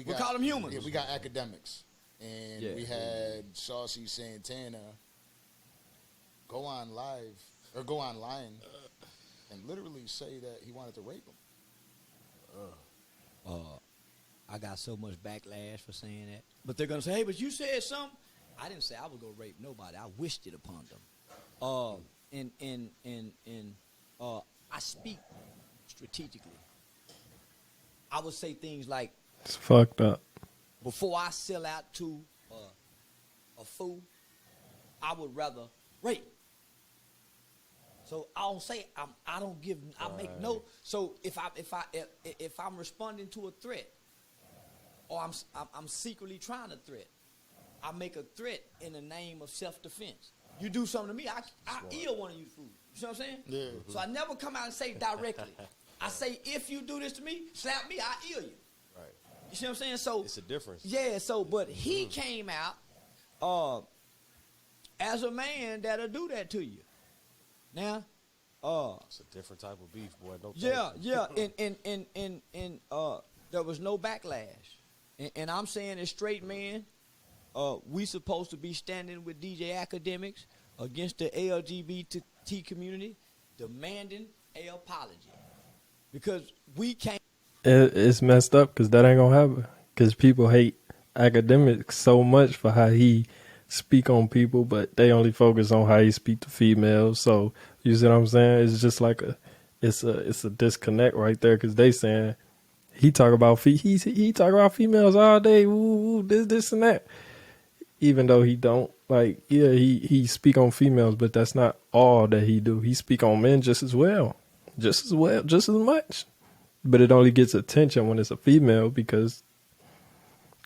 we call them humans. Yeah, we got Akademiks, and we had Saucy Santana go on live or go online and literally say that he wanted to rape him. I got so much backlash for saying that, but they're gonna say, "Hey, but you said something." I didn't say I would go rape nobody. I wished it upon them. I speak strategically. I would say things like, "It's fucked up." Before I sell out to a fool, I would rather rape. So I don't say I don't give. I make no. So if I'm responding to a threat, or I'm secretly trying to threat, I make a threat in the name of self-defense. You do something to me, I ill one of you fools. You know what I'm saying? Yeah. So I never come out and say directly. I say, if you do this to me, slap me, I ill you. Right. You see what I'm saying? So it's a difference. Yeah. So, but he came out as a man that'll do that to you. Now, it's a different type of beef, boy. Don't and there was no backlash. And I'm saying as straight men, we supposed to be standing with DJ Akademiks against the LGBT community, demanding an apology. Because we can't. It's messed up because that ain't gonna happen. Because people hate Akademiks so much for how he speak on people, but they only focus on how he speak to females. So you see what I'm saying? It's just like it's a disconnect right there because they saying he talk about he talk about females all day. Ooh, this and that. Even though he don't, like, yeah, he speak on females, but that's not all that he do. He speak on men just as much. But it only gets attention when it's a female because,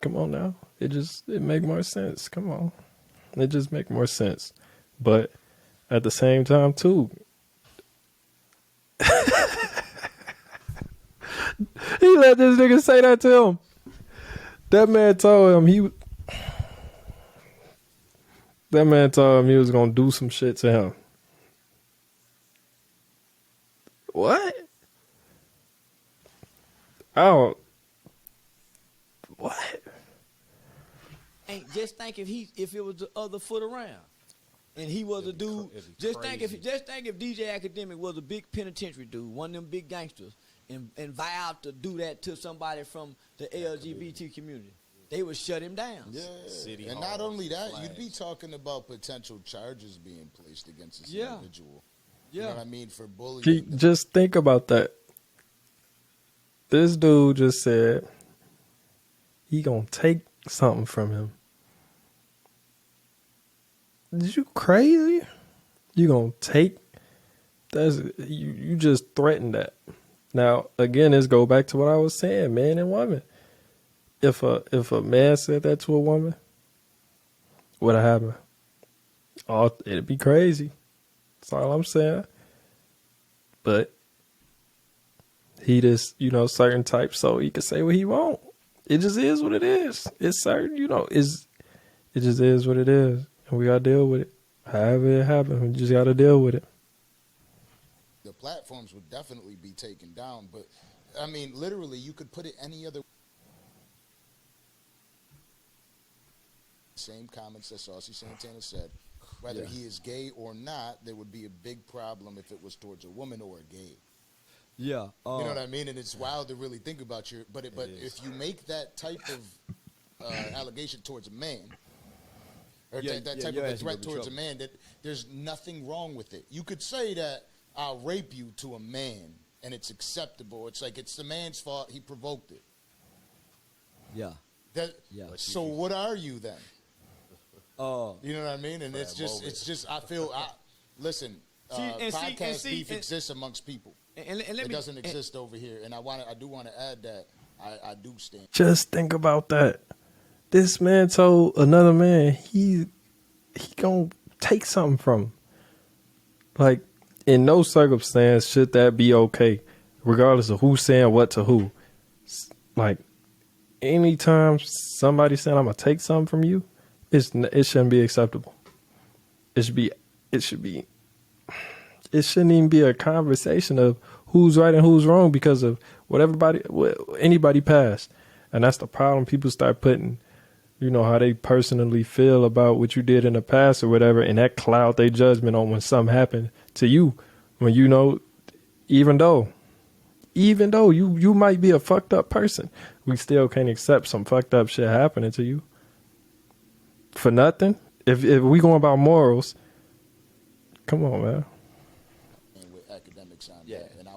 come on now, it make more sense. Come on, it just make more sense. But at the same time too, he let this nigga say that to him. That man told him he was gonna do some shit to him. What? Oh. What? And just think if it was the other foot around, and he was a dude. Just think if DJ Akademiks was a big penitentiary dude, one of them big gangsters, and vowed to do that to somebody from the LGBT community. They would shut him down. Yeah, City and Hall, not only that, flags. you'd be talking about potential charges being placed against this individual. Yeah. You know what I mean? For bullying. Just think about that. This dude just said he gonna take something from him. Is you crazy? You gonna take? You just threatened that. Now again, let's go back to what I was saying, man and woman. If a man said that to a woman, what'd happen? Oh, it'd be crazy. That's all I'm saying. But he just, certain types, so he can say what he want. It just is what it is. It's certain, it just is what it is. And we gotta deal with it. However it happens, we just gotta deal with it. The platforms would definitely be taken down, but I mean, literally, you could put it any other. Same comments that Saucy Santana said. Whether he is gay or not, there would be a big problem if it was towards a woman or a gay. Yeah, you know what I mean, and it's wild to really think about but if you make that type of allegation towards a man, or that type of a threat towards a man, that there's nothing wrong with it. You could say that I'll rape you to a man, and it's acceptable. It's like it's the man's fault; he provoked it. Yeah. So what are you then? You know what I mean? And it's just. I feel. Listen. Podcast beef exists amongst people. It doesn't exist over here, and I do want to add that I do stand. Just think about that. This man told another man he gonna take something from him. Like, in no circumstance should that be okay, regardless of who's saying what to who. Like, anytime somebody saying I'm gonna take something from you, it shouldn't be acceptable. It shouldn't even be a conversation of who's right and who's wrong because of what anybody passed. And that's the problem. People start putting, you know, how they personally feel about what you did in the past or whatever, and that cloud their judgment on when something happened to you. When you know, even though you might be a fucked up person, we still can't accept some fucked up shit happening to you for nothing. If we going about morals, come on, man. And with Akademiks on that, and I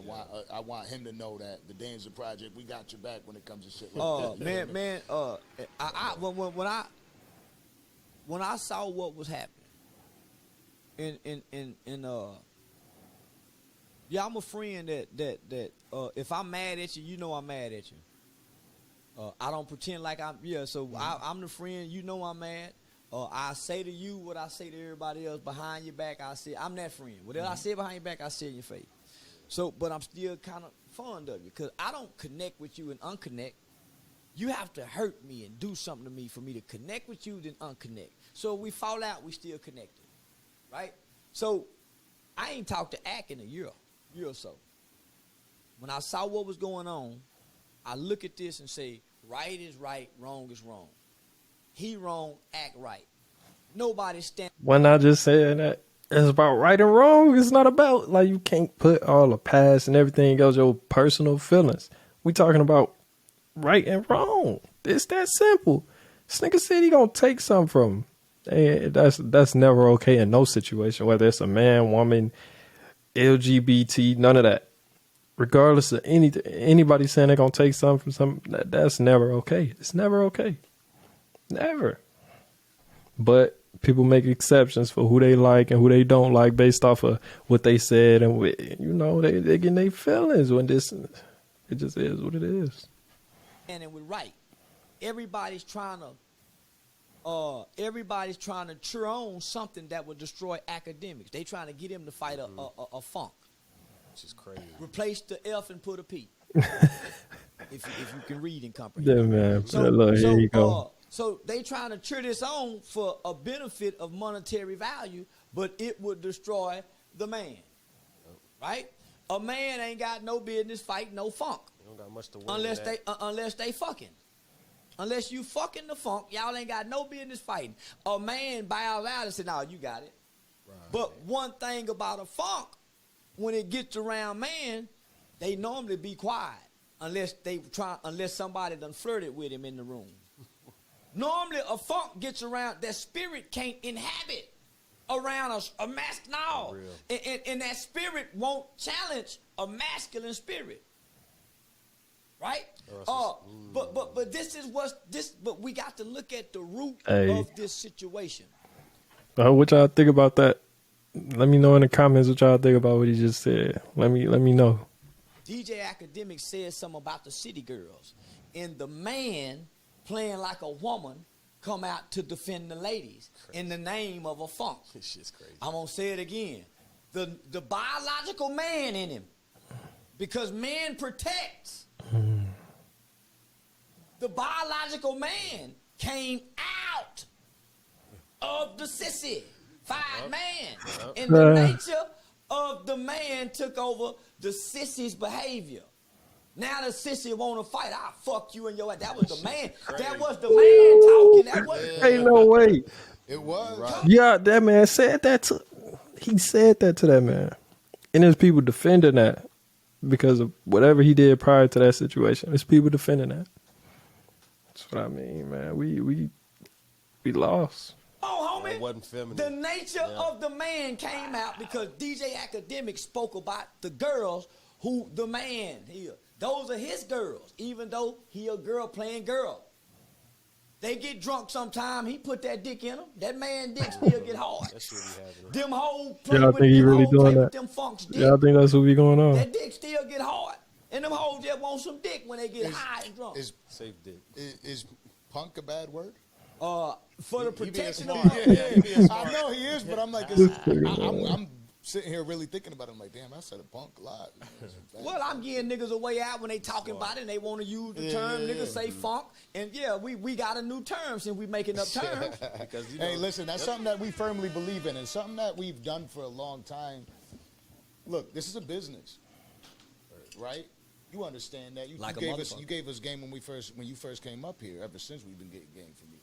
want him to know that the DANZA project, we got your back when it comes to shit like that. Man, when I saw what was happening, yeah, I'm a friend that if I'm mad at you, you know I'm mad at you. I don't pretend like I'm I'm the friend, you know I'm mad. I say to you what I say to everybody else behind your back. I say I'm that friend. Whatever I say behind your back, I say in your face. So, but I'm still kind of fond of you because I don't connect with you and unconnect. You have to hurt me and do something to me for me to connect with you, then unconnect. So if we fall out, we still connected, right? So I ain't talked to Ak in a year or so. When I saw what was going on, I look at this and say, right is right, wrong is wrong. He wrong, Ak right. Nobody stand. When I just said that it's about right and wrong, it's not about, like, you can't put all the past and everything else, your personal feelings. We talking about right and wrong. It's that simple. This nigga said he gonna take something from him. Hey, that's never okay in no situation, whether it's a man, woman, LGBT, none of that. Regardless of anybody saying they're gonna take something from something, that's never okay. It's never okay. Never. But people make exceptions for who they like and who they don't like based off of what they said, and you know they getting their feelings when this. It just is what it is. And we're right. Everybody's trying to cheer on something that would destroy Akademiks. They trying to get him to fight a funk. Which is crazy. Replace the F and put a P. if you can read and comprehend. Yeah, man. Look, here you go. So they trying to cheer this on for a benefit of monetary value, but it would destroy the man. Right? A man ain't got no business fighting no funk. You don't got much to win Unless they fucking. Unless you fucking the funk, y'all ain't got no business fighting. A man bows out and say, "No, you got it." Right. But one thing about a funk, when it gets around man, they normally be quiet unless somebody done flirted with him in the room. Normally, a funk gets around, that spirit can't inhabit around a mask now. And that spirit won't challenge a masculine spirit. Right? But this is but we got to look at the root of this situation. What y'all think about that? Let me know in the comments what y'all think about what he just said. Let me know. DJ Akademiks said something about the city girls. And the man playing like a woman come out to defend the ladies in the name of a funk. This shit's crazy. I'm going to say it again. The biological man in him, because man protects. The biological man came out of the sissy, man. And the nature of the man took over the sissy's behavior. Now the sissy want to fight. I'll fuck you and your ass. That was the man. That was the man talking. That wasn't. Ain't no way. It was. Right. Yeah, that man said that he said that to that man. And there's people defending that because of whatever he did prior to that situation. There's people defending that. That's what I mean, man. We lost. Oh, homie. It wasn't feminine. The nature of the man came out because DJ Akademiks spoke about the girls who the man here. Those are his girls, even though he a girl playing girl. They get drunk sometime. He put that dick in them. That man dick still get hard. That shit be happening. Y'all Them hoes play with think he really doing that? them funks dick. Y'all think that's what be going on? That dick still get hard. And them hoes just want some dick when they get high and drunk. Safe dick. Is punk a bad word? For the protection of I know he is, but I'm like, I'm sitting here really thinking about it. I'm like, damn, I said a punk a lot. Well, I'm getting niggas a way out when they talking about it and they want to use the term. Niggas say funk. And we got a new term since we making up terms. Because, hey, listen, that's something that we firmly believe in and something that we've done for a long time. Look, this is a business, right? You understand that? Like a You gave us game when you first came up here. Ever since we've been getting game from you.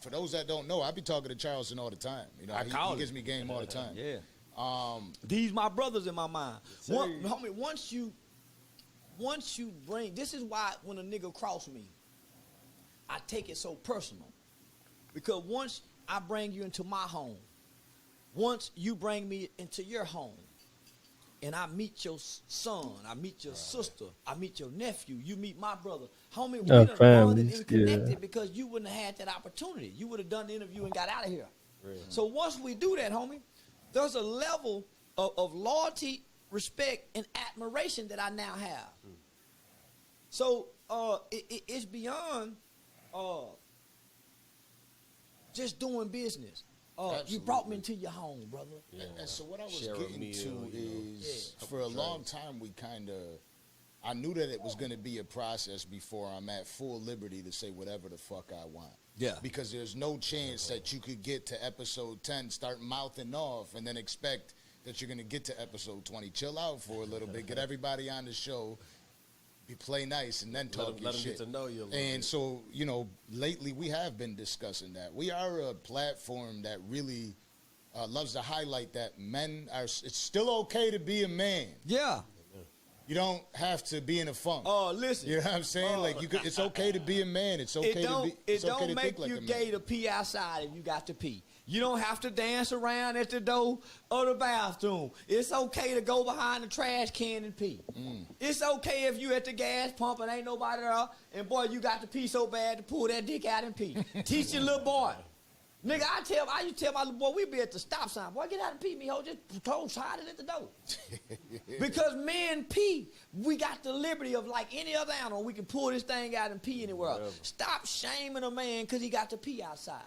For those that don't know, I be talking to Charleston all the time. You know, he gives me game all the time. Yeah. These my brothers in my mind. Homie, once you bring, this is why when a nigga cross me, I take it so personal. Because once I bring you into my home, once you bring me into your home, and I meet your son, I meet your sister, I meet your nephew, you meet my brother. Homie, we done bonded and connected because you wouldn't have had that opportunity. You would have done the interview and got out of here. Really? So once we do that, homie, there's a level of loyalty, respect, and admiration that I now have. So it's beyond just doing business. You brought me into your home, brother. Yeah. And so what I was getting to is, for a long time, I knew that it was going to be a process before I'm at full liberty to say whatever the fuck I want. Yeah. Because there's no chance that you could get to episode 10, start mouthing off, and then expect that you're going to get to episode 20. Chill out for a little bit, get everybody on the show, play nice, and then talk your shit. Let them get to know you a little and bit. so, you know, lately we have been discussing that. We are a platform that really loves to highlight that men are. It's still okay to be a man. Yeah. You don't have to be in a funk. Oh, listen. You know what I'm saying? Like it's okay to be a man. It's okay to be. It don't make you gay to pee outside if you got to pee. You don't have to dance around at the door or the bathroom. It's okay to go behind the trash can and pee. It's okay if you at the gas pump and ain't nobody there, and boy, you got to pee so bad to pull that dick out and pee. Teach your little boy. Nigga, I used to tell my little boy, we be at the stop sign. Boy, get out and pee me, ho. Just hide it at the door. Because men pee. We got the liberty of, like any other animal, we can pull this thing out and pee anywhere else. Stop shaming a man because he got to pee outside.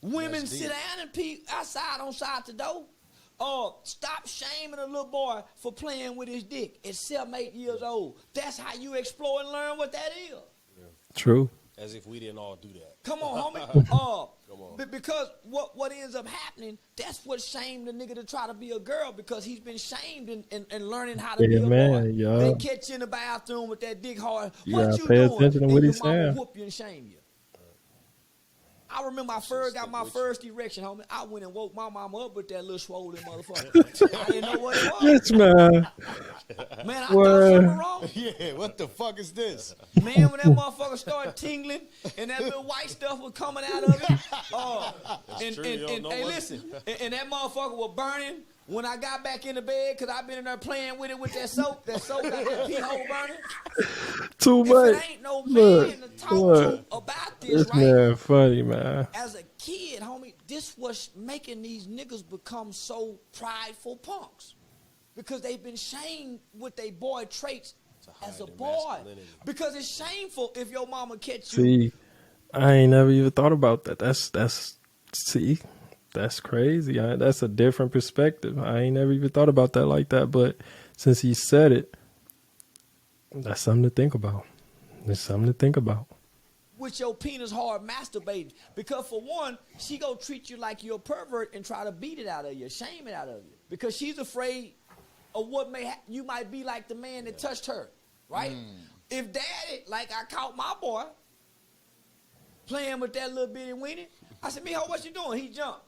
Women sit down and pee outside on side the door. Stop shaming a little boy for playing with his dick at 7, 8 years old. That's how you explore and learn what that is. Yeah. True. As if we didn't all do that. Come on, homie. Come on. Because what ends up happening, that's what shamed the nigga to try to be a girl, because he's been shamed in learning how to be a boy. Yeah. They catch you in the bathroom with that dick hard. You What gotta you pay doing? attention to And what your he's mama saying. whoop you and shame you. I remember I got my first erection, homie. I went and woke my mama up with that little swollen motherfucker. I didn't know what it was. Yes, man. Man, I thought something wrong. Yeah, what the fuck is this? Man, when that motherfucker started tingling and that little white stuff was coming out of it. And hey, listen, and that motherfucker was burning when I got back in the bed, because I've been in there playing with it with that soap. That soap got that pee hole burning. Too much. If it ain't no man to talk to about this, right? Man, funny, man. As a kid, homie, this was making these niggas become so prideful punks. Because they've been shamed with their boy traits as a boy. Because it's shameful if your mama catch you. See, I ain't never even thought about that. That's crazy. That's a different perspective. I ain't never even thought about that like that. But since he said it, that's something to think about. There's something to think about. With your penis hard masturbating. Because for one, she gonna treat you like you're a pervert and try to beat it out of you, shame it out of you. Because she's afraid of what you might be like the man that touched her, right? If daddy, like I caught my boy playing with that little bitty weenie, I said, Mijo, what you doing? He jumped.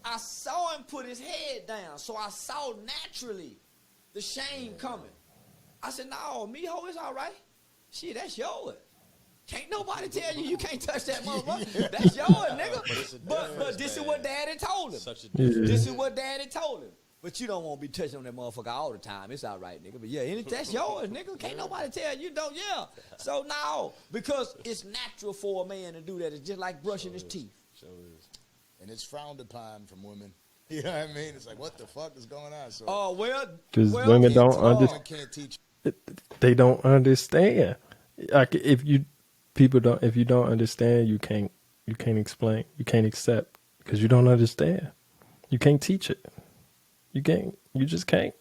I saw him put his head down, so I saw naturally the shame coming. I said, no, Mijo, it's all right. Shit, that's yours. Can't nobody tell you can't touch that motherfucker. That's yours, nigga. But this is what daddy told him. This is what daddy told him. But you don't want to be touching on that motherfucker all the time. It's all right, nigga. But yeah, that's yours, nigga. Can't nobody tell you don't. Yeah. So no, because it's natural for a man to do that. It's just like brushing his teeth. Sure is. And it's frowned upon from women. You know what I mean? It's like, what the fuck is going on? So, because women don't understand. Can't teach. They don't understand. Like if you don't understand, you can't explain, you can't accept, because you don't understand. You can't teach it. You can't. You just can't.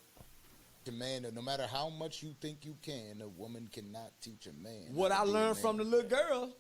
A man, no matter how much you think you can, a woman cannot teach a man. What I learned from the little girl